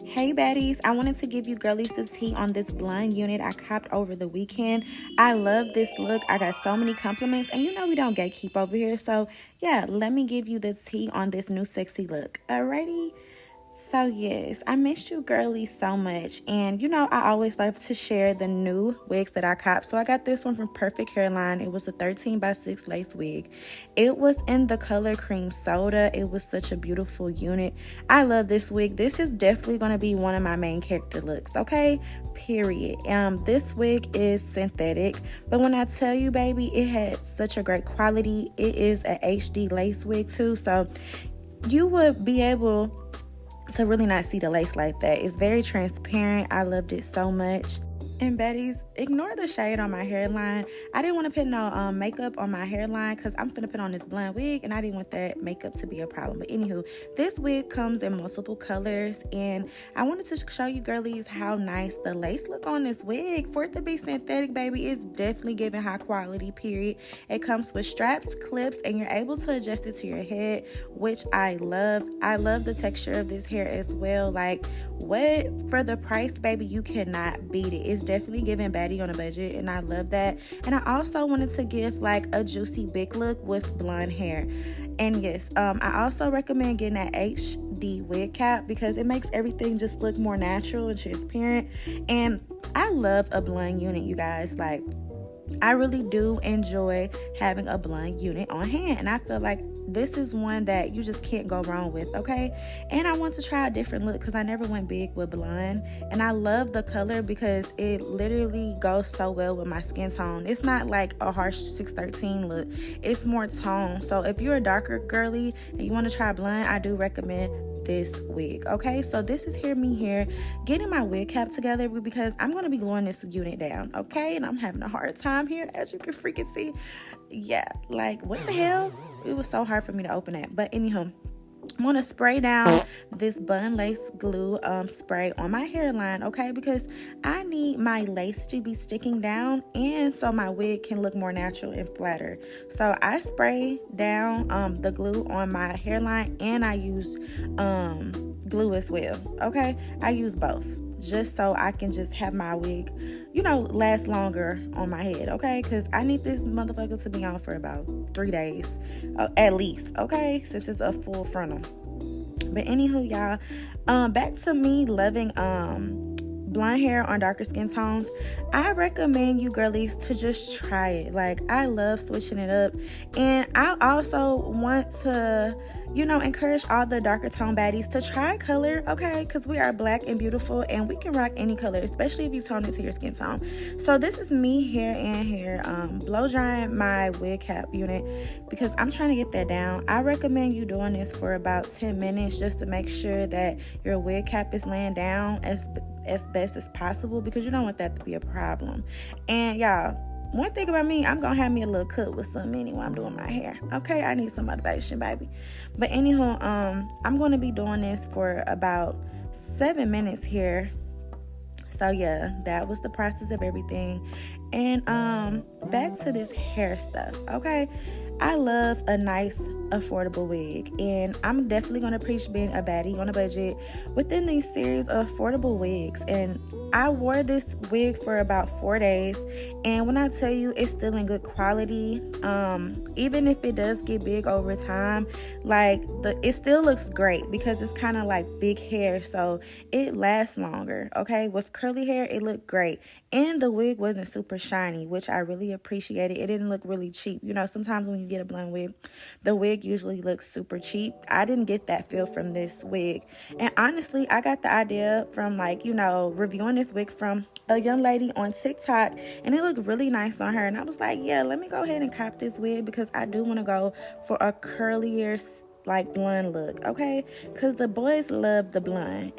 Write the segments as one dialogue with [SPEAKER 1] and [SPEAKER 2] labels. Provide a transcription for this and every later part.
[SPEAKER 1] Hey baddies, I wanted to give you girlies the tea on this blonde unit I copped over the weekend. I love this look. I got so many compliments, and you know we don't gatekeep over here, so yeah, let me give you the tea on this new sexy look. Alrighty. So yes, I missed you girlies so much, and you know I always love to share the new wigs that I copped. So I got this one from Perfect Hairline. It was a 13x6 lace wig. It was in the color cream soda. It was such a beautiful unit. I love this wig. This is definitely going to be one of my main character looks, okay? Period. This wig is synthetic, but when I tell you baby, it had such a great quality. It is a HD lace wig too, so you would be able to really not see the lace like that. It's very transparent. I loved it so much. And baddies, ignore the shade on my hairline. I didn't want to put no makeup on my hairline because I'm finna put on this blonde wig and I didn't want that makeup to be a problem. But anywho, this wig comes in multiple colors, and I wanted to show you girlies how nice the lace look on this wig. For it to be synthetic, baby, it's definitely giving high quality, period. It comes with straps, clips, and you're able to adjust it to your head, which I love. I love the texture of this hair as well. Like, what? For the price, baby, you cannot beat it. It's definitely giving Baddie on a budget, and I love that. And I also wanted to give like a juicy big look with blonde hair. And yes, I also recommend getting that HD wig cap because it makes everything just look more natural and transparent. And I love a blonde unit, you guys. Like, I really do enjoy having a blonde unit on hand, and I feel like this is one that you just can't go wrong with, okay? And I want to try a different look because I never went big with blonde, and I love the color because it literally goes so well with my skin tone. It's not like a harsh 613 look. It's more tone. So if you're a darker girly and you want to try blonde, I do recommend this wig. Okay, so this is me here getting my wig cap together because I'm going to be gluing this unit down, okay? And I'm having a hard time here, as you can freaking see. Yeah, like what the hell? It was so hard for me to open that. But anyhow, I'm going to spray down this bun lace glue spray on my hairline, okay? Because I need my lace to be sticking down and so my wig can look more natural and flatter. So I spray down the glue on my hairline, and I used glue as well, okay? I use both just so I can just have my wig, you know, last longer on my head, okay? Because I need this motherfucker to be on for about 3 days at least, okay? Since it's a full frontal. But anywho, y'all, back to me loving blonde hair on darker skin tones. I recommend you girlies to just try it. Like, I love switching it up, and I also want to, you know, encourage all the darker tone baddies to try color, okay? Because we are black and beautiful, and we can rock any color, especially if you tone it to your skin tone. So this is me here blow drying my wig cap unit because I'm trying to get that down. I recommend you doing this for about 10 minutes just to make sure that your wig cap is laying down as best as possible, because you don't want that to be a problem. And y'all, one thing about me, I'm gonna have me a little cut with some mini while I'm doing my hair, okay? I need some motivation, baby. But anyhow, I'm gonna be doing this for about 7 minutes here. So yeah, that was the process of everything. And back to this hair stuff, okay? I love a nice affordable wig, and I'm definitely going to preach being a baddie on a budget within these series of affordable wigs. And I wore this wig for about 4 days, and when I tell you it's still in good quality, even if it does get big over time, like it still looks great because it's kind of like big hair, so it lasts longer, okay? With curly hair, it looked great, and the wig wasn't super shiny, which I really appreciated. It didn't look really cheap. You know, sometimes when you get a blonde wig, the wig usually looks super cheap. I didn't get that feel from this wig. And honestly, I got the idea from, like, you know, reviewing this wig from a young lady on TikTok, and it looked really nice on her. And I was like, yeah, let me go ahead and cop this wig because I do want to go for a curlier, like, blonde look, okay? Because the boys love the blonde.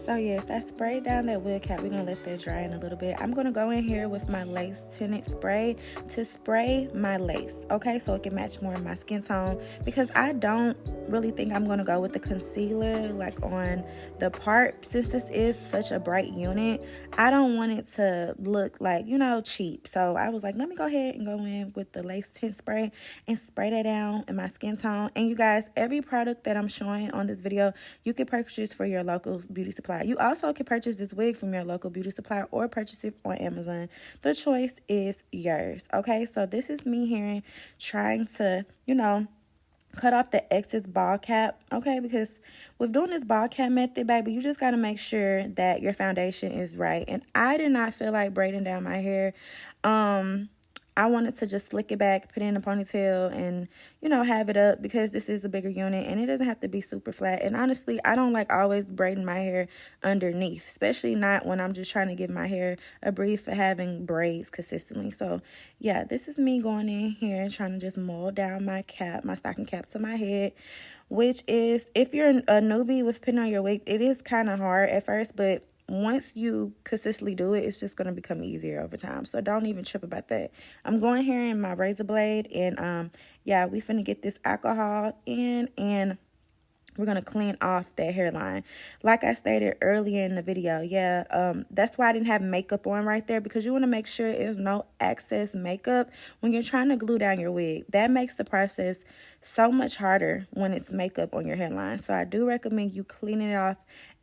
[SPEAKER 1] So yes, I sprayed down that wig cap. We're gonna let that dry in a little bit. I'm gonna go in here with my lace tinted spray to spray my lace, okay, so it can match more of my skin tone, because I don't really think I'm gonna go with the concealer like on the part. Since this is such a bright unit, I don't want it to look like, you know, cheap. So I was like, let me go ahead and go in with the lace tint spray and spray that down in my skin tone. And you guys, every product that I'm showing on this video, you can purchase for your local beauty supply. You also can purchase this wig from your local beauty supply or purchase it on Amazon. The choice is yours, okay? So this is me here trying to, you know, cut off the excess ball cap, okay? Because with doing this ball cap method, baby, you just got to make sure that your foundation is right. And I did not feel like braiding down my hair. I wanted to just slick it back, put it in a ponytail, and, you know, have it up, because this is a bigger unit and it doesn't have to be super flat. And honestly, I don't like always braiding my hair underneath, especially not when I'm just trying to give my hair a breathe for having braids consistently. So yeah, this is me going in here and trying to just mold down my cap, my stocking cap to my head, which is, if you're a newbie with putting on your wig, it is kind of hard at first, but once you consistently do it, it's just going to become easier over time. So don't even trip about that. I'm going here in my razor blade, and yeah, we finna get this alcohol in, and we're going to clean off that hairline. Like I stated earlier in the video, yeah, that's why I didn't have makeup on right there, because you want to make sure there's no excess makeup when you're trying to glue down your wig. That makes the process so much harder when it's makeup on your hairline. So I do recommend you cleaning it off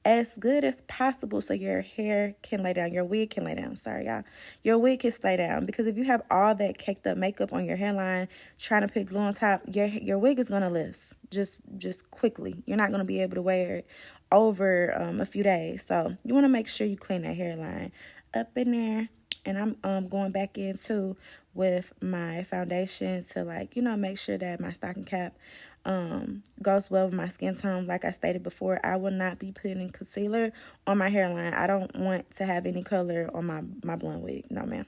[SPEAKER 1] as good as possible so your hair can lay down, your wig can lay down, sorry y'all, your wig can lay down. Because if you have all that caked up makeup on your hairline trying to put glue on top, your wig is going to lift just quickly. You're not going to be able to wear it over a few days. So you want to make sure you clean that hairline up in there. And I'm going back in too with my foundation to, like, you know, make sure that my stocking cap goes well with my skin tone. Like I stated before, I will not be putting concealer on my hairline. I don't want to have any color on my blonde wig. No, ma'am.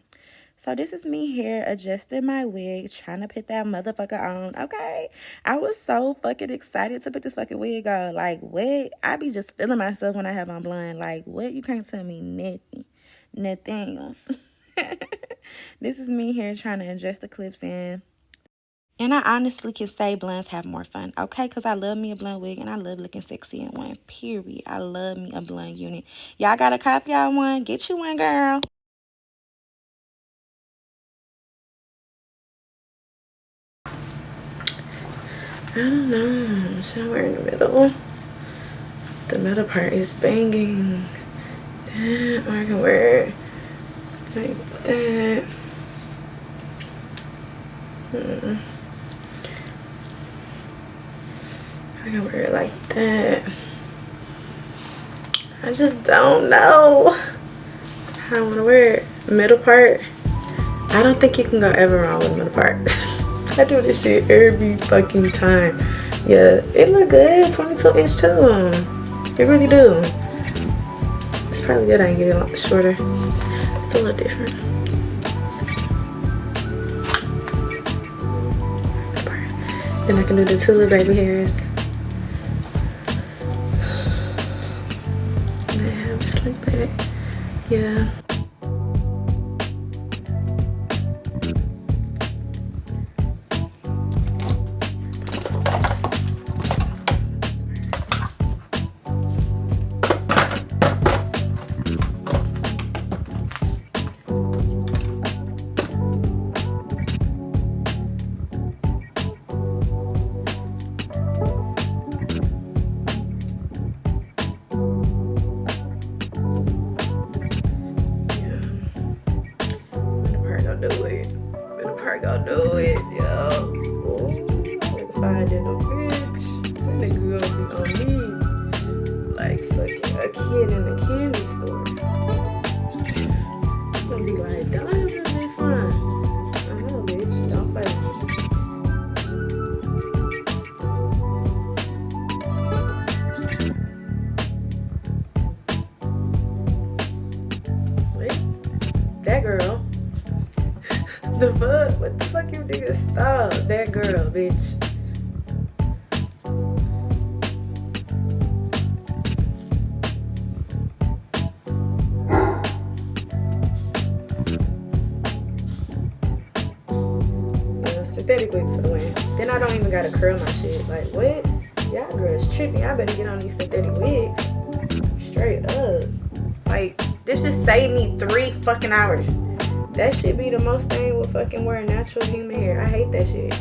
[SPEAKER 1] So this is me here adjusting my wig, trying to put that motherfucker on, okay? I was so fucking excited to put this fucking wig on. Like, what? I be just feeling myself when I have on blonde. Like, what? You can't tell me nothing. Nothing else. This is me here trying to adjust the clips in. And I honestly can say blondes have more fun, okay? Because I love me a blonde wig and I love looking sexy in one, period. I love me a blonde unit. Y'all got to copy y'all one? Get you one, girl. I don't know. Should I wear in the middle? The middle part is banging. That, or I can wear it like that. I can wear it like that. I just don't know how I want to wear it. Middle part, I don't think you can go ever wrong with the middle part. I do this shit every fucking time. Yeah, it look good. 22 inch too. It really do. It's probably good I can get it a lot shorter. It's a little different. Then I can do the two little baby hairs. And I have a slick back. Yeah. That girl. The fuck? What the fuck you niggas stop? That girl, bitch. Big wigs for the win. Then I don't even gotta curl my shit. Like, what? Y'all girls tripping. I better get on these synthetic wigs. Straight up. Like, this just saved me 3 fucking hours. That shit be the most thing with fucking wearing natural human hair. I hate that shit.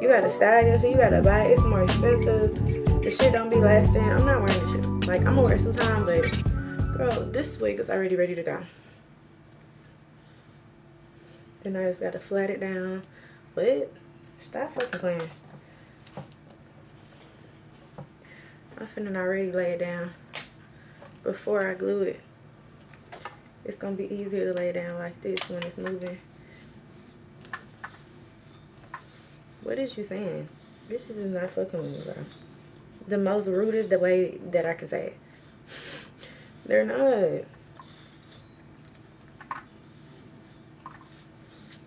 [SPEAKER 1] You gotta style your shit. You gotta buy it. It's more expensive. The shit don't be lasting. I'm not wearing this shit. Like, I'm gonna wear it sometime, but girl, this wig is already ready to go. Then I just gotta flat it down. What? Stop fucking playing. I'm finna already lay it down before I glue it. It's gonna be easier to lay it down like this when it's moving. What is you saying? Bitches is not fucking with me, bro. The most rude is the way that I can say it. They're not.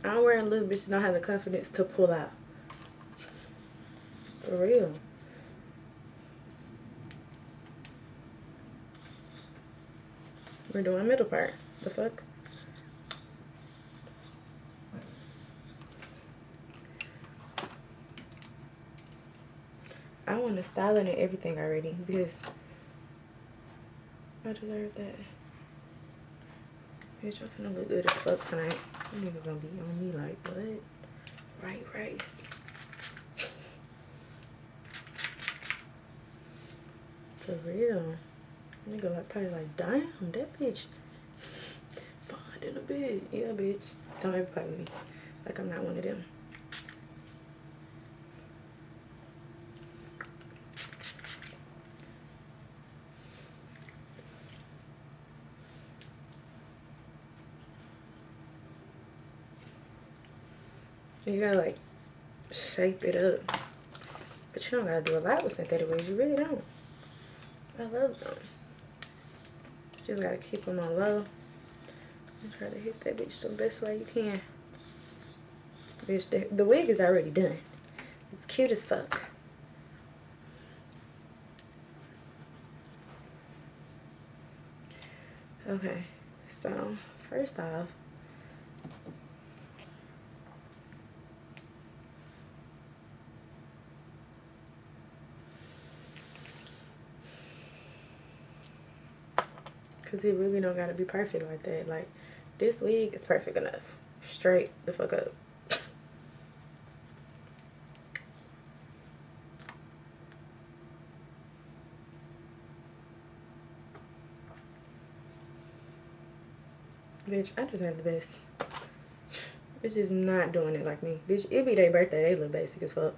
[SPEAKER 1] I'm wearing little bitches don't have the confidence to pull out. For real. We're doing middle part. The fuck? I want to style it and everything already because I deserve that. Bitch, I'm gonna look good as fuck tonight. You nigga gonna be on me like, what? Right rice. For real. Nigga like probably like, damn, that bitch fine in a bit. Yeah, bitch. Don't ever play with me. Like I'm not one of them. You gotta like shape it up. But you don't gotta do a lot with synthetic wigs. You really don't. I love them. Just gotta keep them on low and try to hit that bitch the best way you can. Bitch, the wig is already done. It's cute as fuck. Okay, so first off, because it really don't gotta be perfect like that. Like, this wig is perfect enough. Straight the fuck up. Bitch, I deserve the best. Bitch is not doing it like me. Bitch, it be their birthday. They look basic as fuck.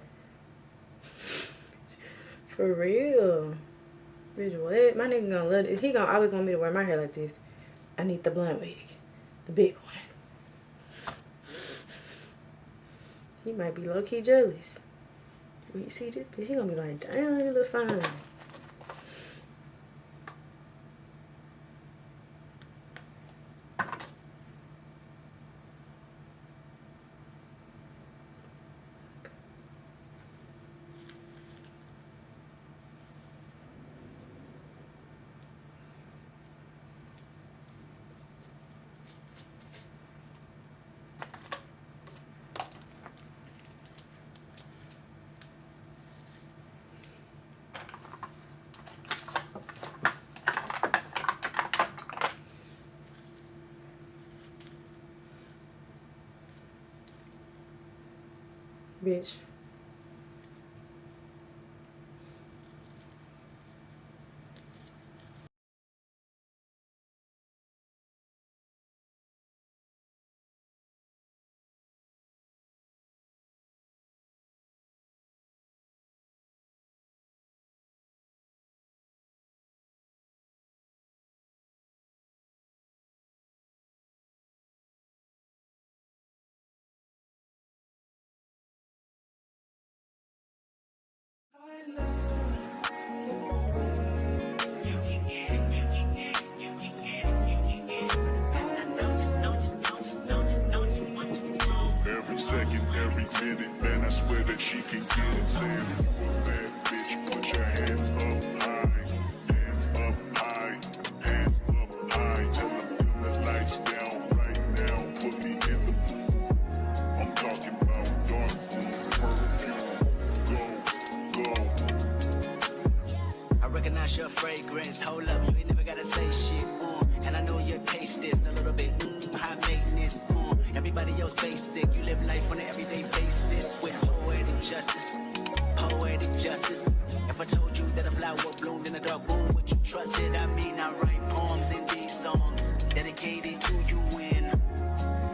[SPEAKER 1] For real. Bitch, what? My nigga gonna love it. He gonna always want me to wear my hair like this. I need the blonde wig. The big one. He might be low-key jealous. When you see this bitch, he gonna be like, damn, you look fine. Bitch.
[SPEAKER 2] Every second, every minute, man, I swear that she can get it. Saying you a bad bitch, put your hands up high, hands up high, hands up high. Tell them turn the lights down right now, put me in the booth. I'm talking about dark room.
[SPEAKER 3] recognize your fragrance. Hold up, you ain't never gotta say shit. And I know your taste is a little bit high maintenance. Everybody else basic. You live life on an everyday basis with poetic justice. Poetic justice. If I told you that a flower bloomed in a dark room, would you trust it? I mean, I write poems in these songs dedicated to you. When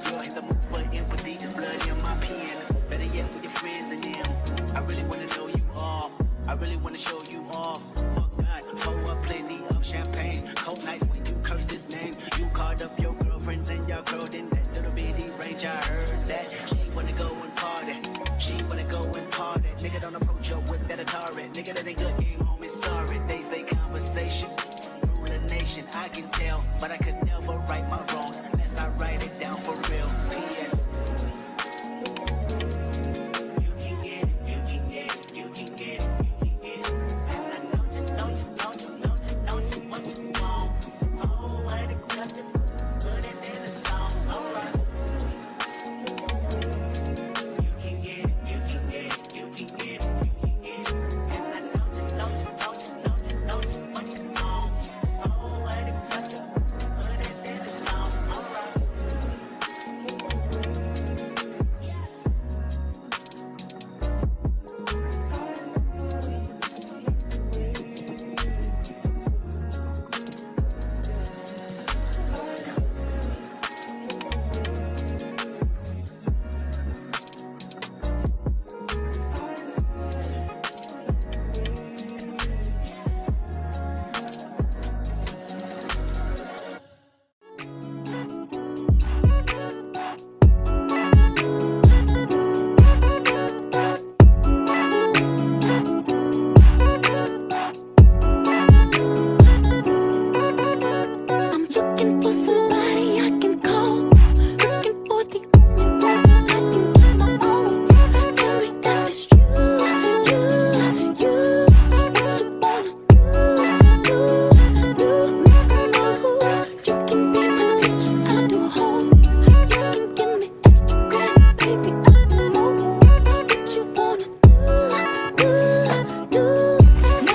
[SPEAKER 3] you're in the mood for empathy, there's blood in my pen. Better yet, with your friends and them. I really wanna know you all. I really wanna show you off. Fuck God, pour up plenty of champagne. Cold nights when you curse this name. You called up your girlfriends and y'all curled in that little bitty range. I heard that she wanna go and party. She wanna go and party. Nigga don't approach her with that Atari. Nigga that ain't good game home is sorry. They say conversation rule a nation. I can tell, but I could never right my wrongs unless I write it down for real. P.S. You can get it, you can get it, you can get it, you can get it. And I know you, know you, know you, know you, know you what you want. Oh, what it justice, put it in the song. Alright. You can get it, you can get it, you can get it, you can get it. And I know you, know you, know you, know you, know you what you want. Oh, what it justice, put it in the song. Alright.
[SPEAKER 4] I'm looking for somebody I can call. Looking for the only one I can get my own. Tell me that it's you. What you wanna do? Make a move. You can be my teacher, I'll do homework. You can give me extra credit, baby, I'll do more. What you wanna do? Now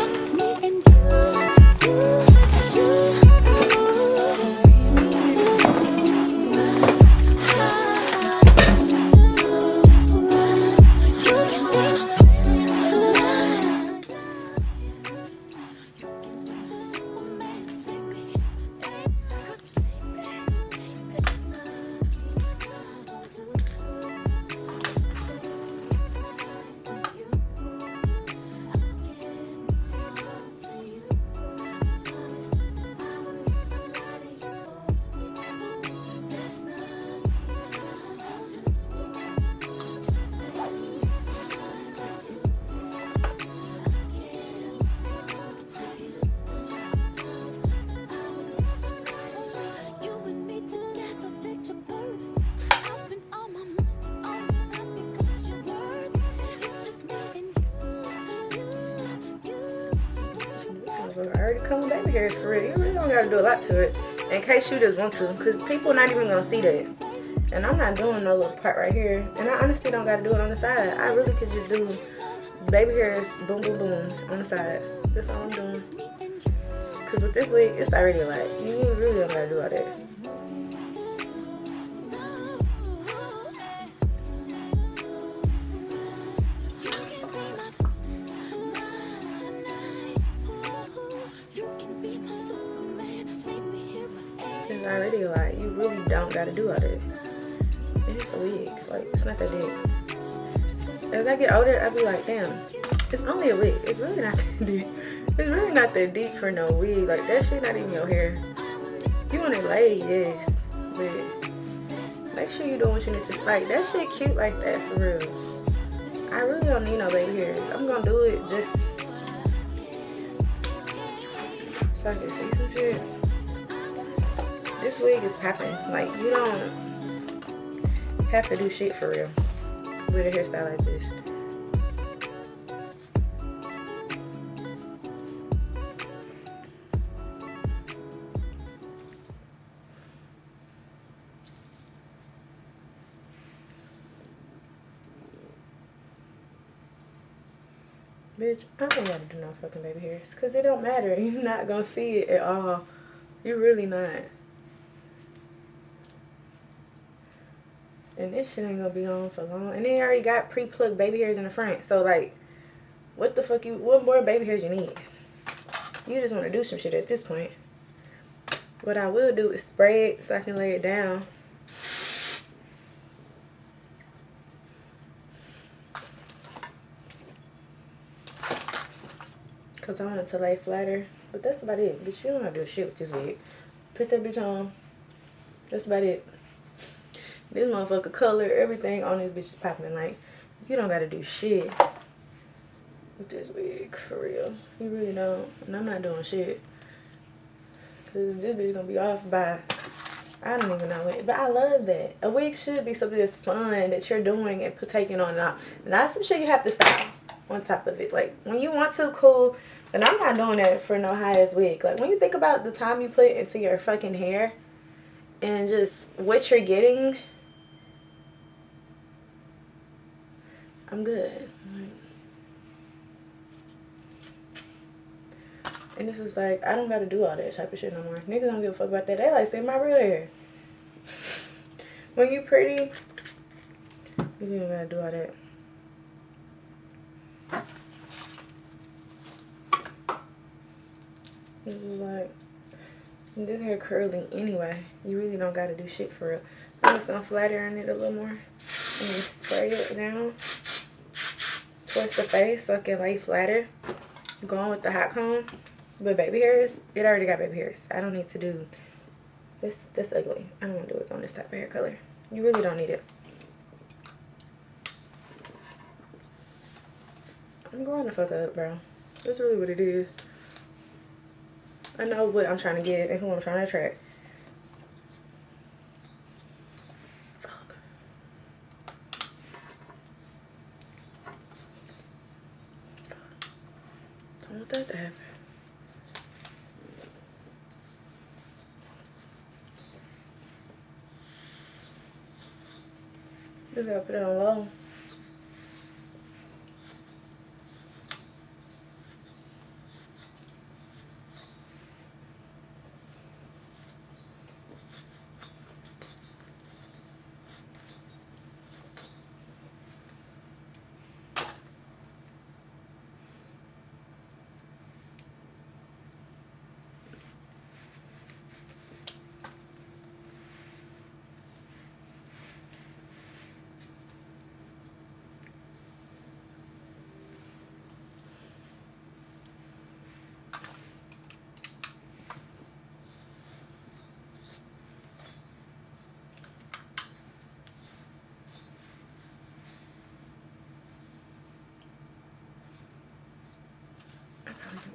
[SPEAKER 4] it's me and you. You and me together, picture perfect. I'll spend all my money on the time because you're worth it. It's just me and you.
[SPEAKER 5] I already come baby hairs for real. You really don't gotta do a lot to it. In case you just want to, because people not even gonna see that. And I'm not doing no little part right here. And I honestly don't gotta do it on the side. I really could just do baby hairs, boom, boom, boom, on the side. That's all I'm doing. Because with this wig, it's already a lot. You really don't gotta do all that. It's already a lot. You really don't gotta do all that. And it's a wig. Like, it's not that deep. As I get older, I be like, damn, it's only a wig. It's really not that deep. It's really not that deep for no wig. Like, that shit not even your hair. You want it laid, yes. But make sure you do what you need to. Like, that shit cute like that, for real. I really don't need no baby hairs. I'm gonna do it just so I can see some shit. This wig is popping. Like, you don't have to do shit for real with a hairstyle like this. Bitch, I don't gotta do no fucking baby hairs. Because it don't matter. You're not gonna see it at all. You're really not. And this shit ain't gonna be on for long. And then you already got pre-plucked baby hairs in the front. So, like, what the fuck what more baby hairs you need? You just want to do some shit at this point. What I will do is spray it so I can lay it down. Because I want it to lay flatter. But that's about it. Bitch, you don't have to do shit with this wig. Put that bitch on. That's about it. This motherfucker color, everything on this bitch is popping. Like, you don't gotta do shit with this wig, for real. You really don't. And I'm not doing shit. Because this bitch gonna be off by, I don't even know it. But I love that. A wig should be something that's fun that you're doing and taking on and off. Not some shit you have to style on top of it. Like, when you want to, cool. And I'm not doing that for no high-ass wig. Like, when you think about the time you put into your fucking hair and just what you're getting, I'm good. And this is like, I don't gotta do all that type of shit no more. Niggas don't give a fuck about that. They like seeing my real hair. When you pretty, you don't gotta do all that. This is like, this hair curly anyway. You really don't gotta do shit for it. I'm just gonna flat iron it a little more. And just spray it down towards the face so I can lay flatter. Going with the hot comb. But baby hairs, it already got baby hairs. I don't need to do this. That's ugly. I don't want to do it on this type of hair color. You really don't need it. I'm growing the fuck up, bro. That's really what it is. I know what I'm trying to give and who I'm trying to attract. Fuck. Don't want that to happen. Just gotta put it on low.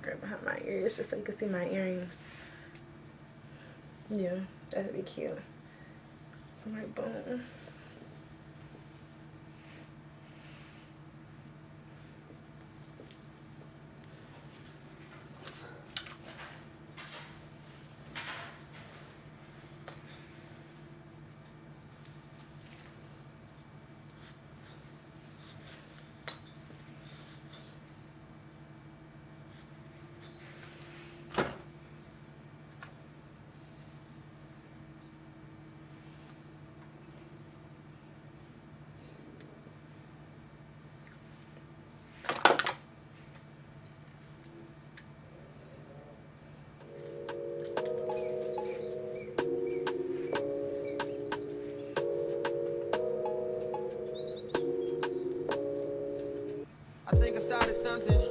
[SPEAKER 5] Right behind my ears just so you can see my earrings. Yeah, that'd be cute. I'm like, boom.
[SPEAKER 6] I think I started something.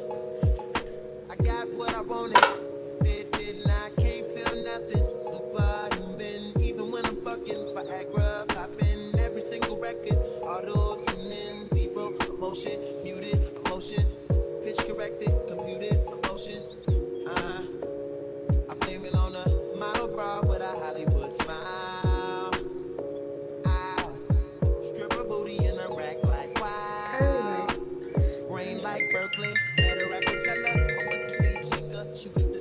[SPEAKER 6] I got what I wanted. Didn't I? Can't feel nothing. Superhuman, even when I'm fucking Viagra, popping every single record. Auto tuning, zero emotion, muted emotion, pitch corrected, computed emotion. I blame it on a model bra with a Hollywood smile. Stripper booty in a rack like wow. Rain like Berkeley, met her at Coachella. I went to see Chica, she with the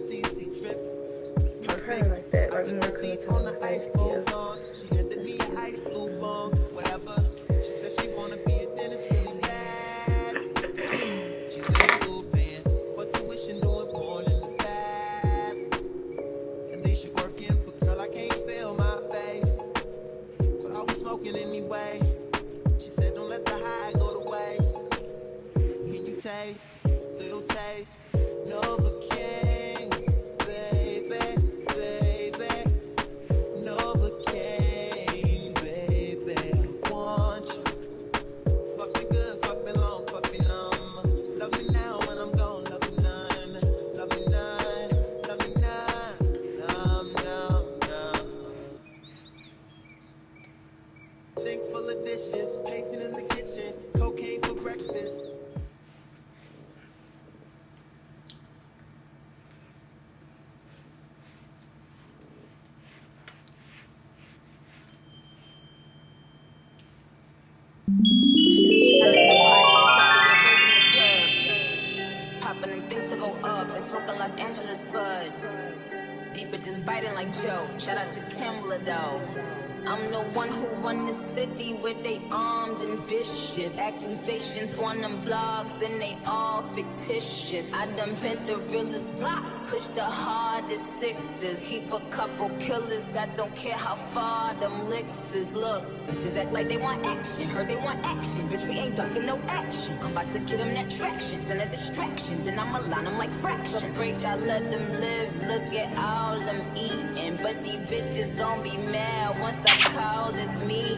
[SPEAKER 7] just to go up and smoke in Los Angeles bud. Deep bitches biting like Joe. Shout out to Kimbler though. I'm the one who run this 50 with they armed and vicious. Accusations on them blogs and they all fictitious. I done bent the realest blocks, push the hardest sixes. Keep a couple killers that don't care how far them licks is. Look, bitches act like they want action. Heard they want action, bitch, we ain't ducking no action. I'm about to give them that traction, send a distraction. Then I'ma line them like fractions. Break, I let them live, look at all them eating. But these bitches gon' be mad once I call this meeting.